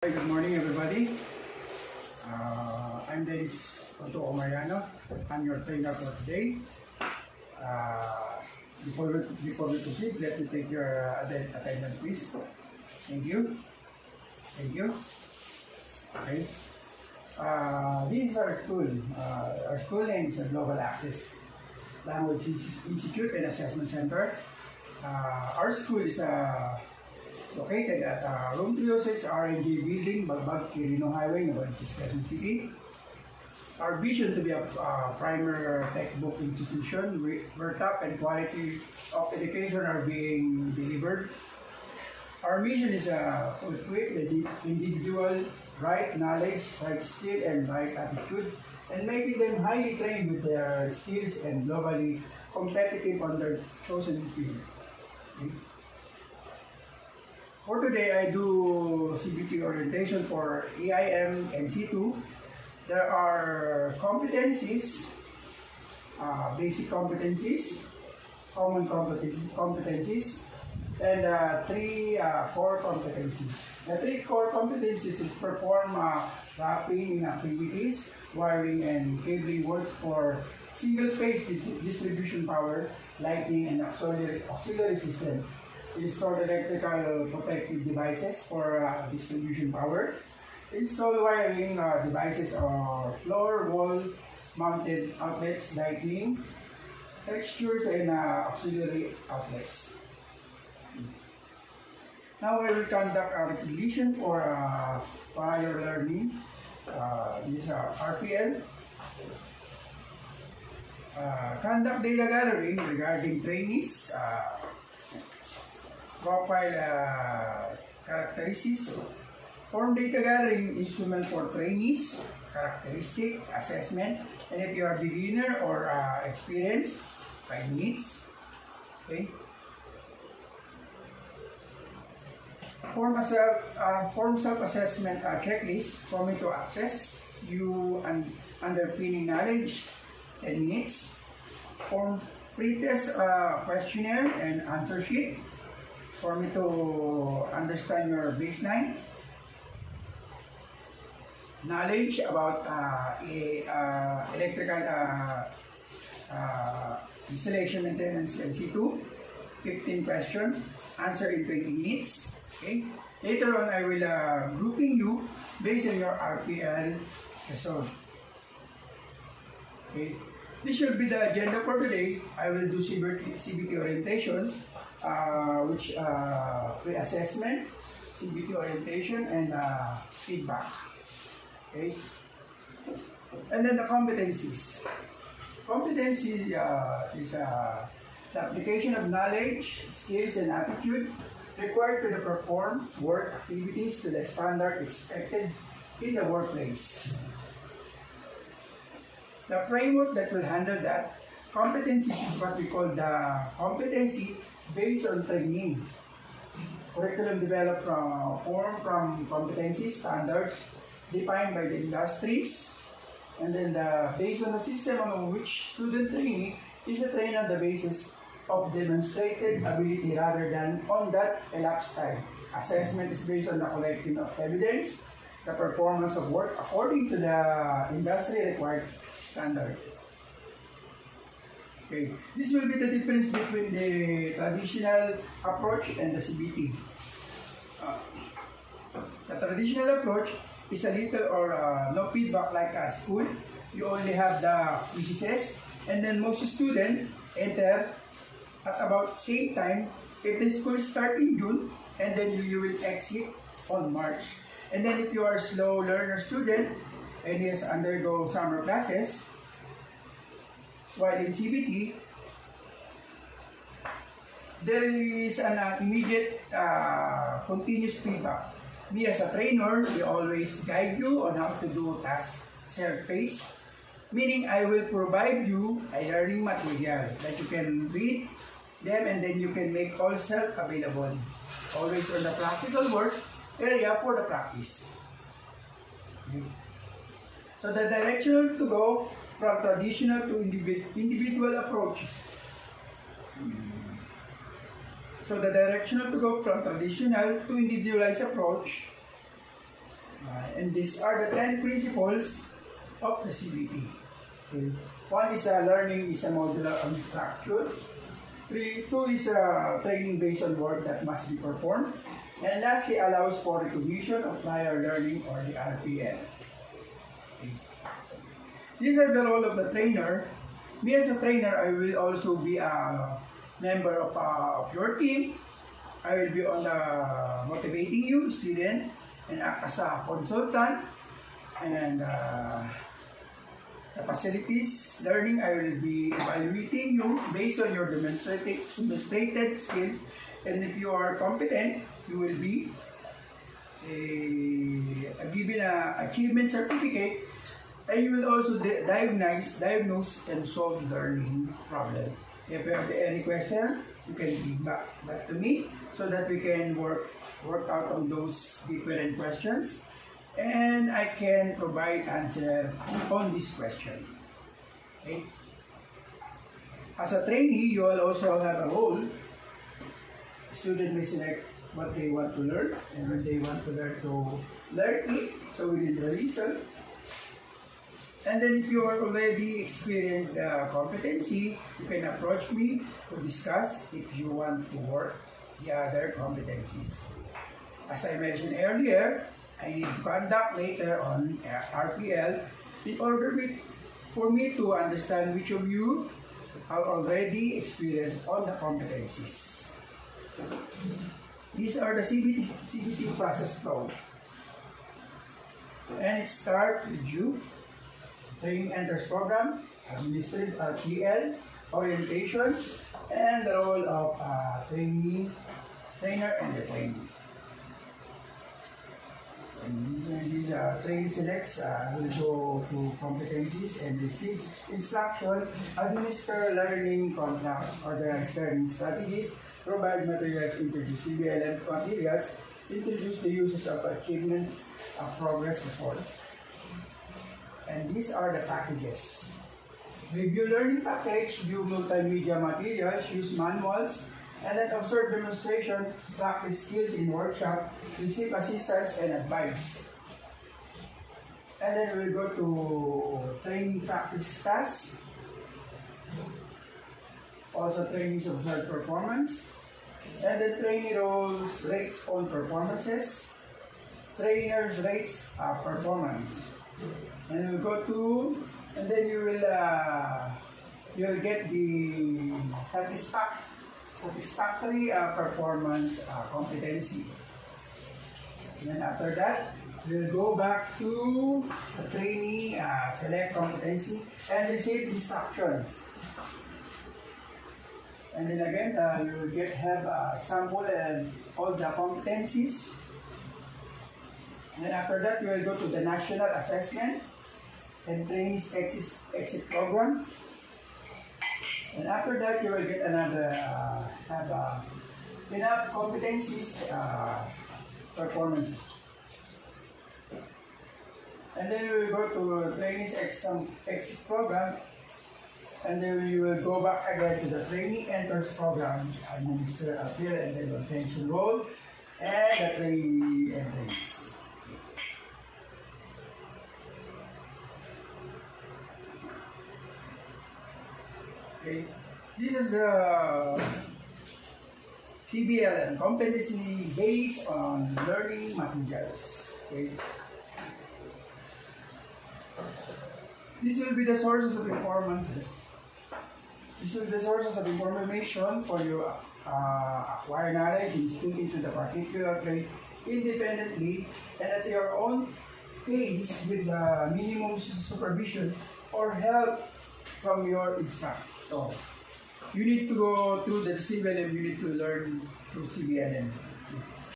Good morning, everybody. I'm Dennis Mariano. I'm your trainer for today. Before we proceed, let me take your attendance, please. Thank you. Thank you. Okay. This is our school. Our school name is Global Access Language Institute and Assessment Center. Our school is located at Room 306 R&D Building, Bagbag, Quirino Highway, Novaliches, Quezon City. Our vision to be a primary textbook institution where top and quality of education are being delivered. Our mission is to equip the individual right knowledge, right skill, and right attitude, and making them highly trained with their skills and globally competitive on their chosen field. Okay. For today, I do CBT orientation for EIM and C2. There are competencies, basic competencies, common competencies, and three core competencies. The three core competencies is perform wrapping activities, wiring and cabling works for single-phase distribution power, lighting, and auxiliary system. Install electrical protective devices for distribution power. Install wiring devices or floor, wall mounted outlets, lighting, textures, and auxiliary outlets. Now we will conduct a recognition for prior learning. This is RPL. Conduct data gathering regarding trainees. Profile characteristics, form data gathering instrument for trainees, characteristic, assessment, and if you are beginner or experienced, 5 minutes. Okay. Form self-assessment checklist for me to access you and underpinning knowledge, 10 minutes. Form pre-test questionnaire and answer sheet for me to understand your baseline knowledge about electrical installation maintenance LC2, 15 questions, answer in 20 minutes. Okay. Later on, I will grouping you based on your RPL result. Okay. This should be the agenda for today. I will do CBT orientation, which pre-assessment, CBT orientation, and feedback. Okay. And then the competencies. Competency is the application of knowledge, skills, and attitude required to perform work activities to the standard expected in the workplace. The framework that will handle that competencies is what we call the competency based on training. Curriculum developed from competency standards defined by the industries, and then based on the system on which student training is trained on the basis of demonstrated ability rather than on that elapsed time. Assessment is based on the collecting of evidence, the performance of work according to the industry required standard. Okay, this will be the difference between the traditional approach and the CBT. The traditional approach is a little or no feedback like a school. You only have the quizzes, and then most students enter at about same time. If the school start in June, and then you will exit on March. And then if you are a slow learner student, and he has undergo summer classes, while in CBT, there is an immediate continuous feedback. Me as a trainer, we always guide you on how to do tasks self-paced, meaning I will provide you a learning material that you can read them and then you can make all self-available. Always on the practical work area for the practice. Okay. So the direction to go from traditional to individual approaches. So the direction to go from traditional to individualized approach And these are the 10 principles of the CBT. Okay. One is learning is a modular and structured. Two is training based on work that must be performed. And lastly, allows for recognition of prior learning or the RPL. Okay. These are the role of the trainer. Me as a trainer, I will also be a member of your team. I will be on the motivating you, student, and act as a consultant. And the facilities learning, I will be evaluating you based on your demonstrated skills. And if you are competent, you will be given an achievement certificate. And you will also diagnose and solve learning problem. If you have any question, you can give back to me so that we can work out on those different questions. And I can provide answer on this question. Okay? As a trainee, you will also have a role. Student may select what they want to learn, and when they want to learn it, so within the reason. And then if you are already experienced competency, you can approach me to discuss if you want to work the other competencies. As I mentioned earlier, I need to conduct later on RPL in order for me to understand which of you are already experienced on the competencies. These are the CBT process flow. And it starts with you. Training enters program, administrative RPL, orientation, and the role of trainer and the trainee. And these training selects will go to competencies and receive instruction, administer learning contract, organize learning strategies, provide materials, introduce CBLM materials, introduce the uses of achievement progress report. And these are the packages. Review learning package, view multimedia materials, use manuals, and then observe demonstration, practice skills in workshop, receive assistance and advice. And then we'll go to training practice tasks. Also trainings observe performance. And then trainee roles rates on performances. Trainers rates performance. And we'll go to, and then you'll get the satisfactory performance competency. And then after that, we'll go back to the trainee select competency and receive instruction. And then again, you will have example and all the competencies. And then after that, you will go to the national assessment and trainees exit program. And after that, you will get another enough competencies performances. And then we will go to trainees exit program. And then you will go back again to the trainee enters program, administer appeal and then retention role, and the trainee entries. Okay. This is the CBLM, competency based on learning materials. Okay. This will be the sources of performances. This will be the sources of information for you acquire knowledge and stick into the particular trade independently and at your own pace with minimum supervision or help from your instructor. You need to go through the CBLM, you need to learn through CBLM.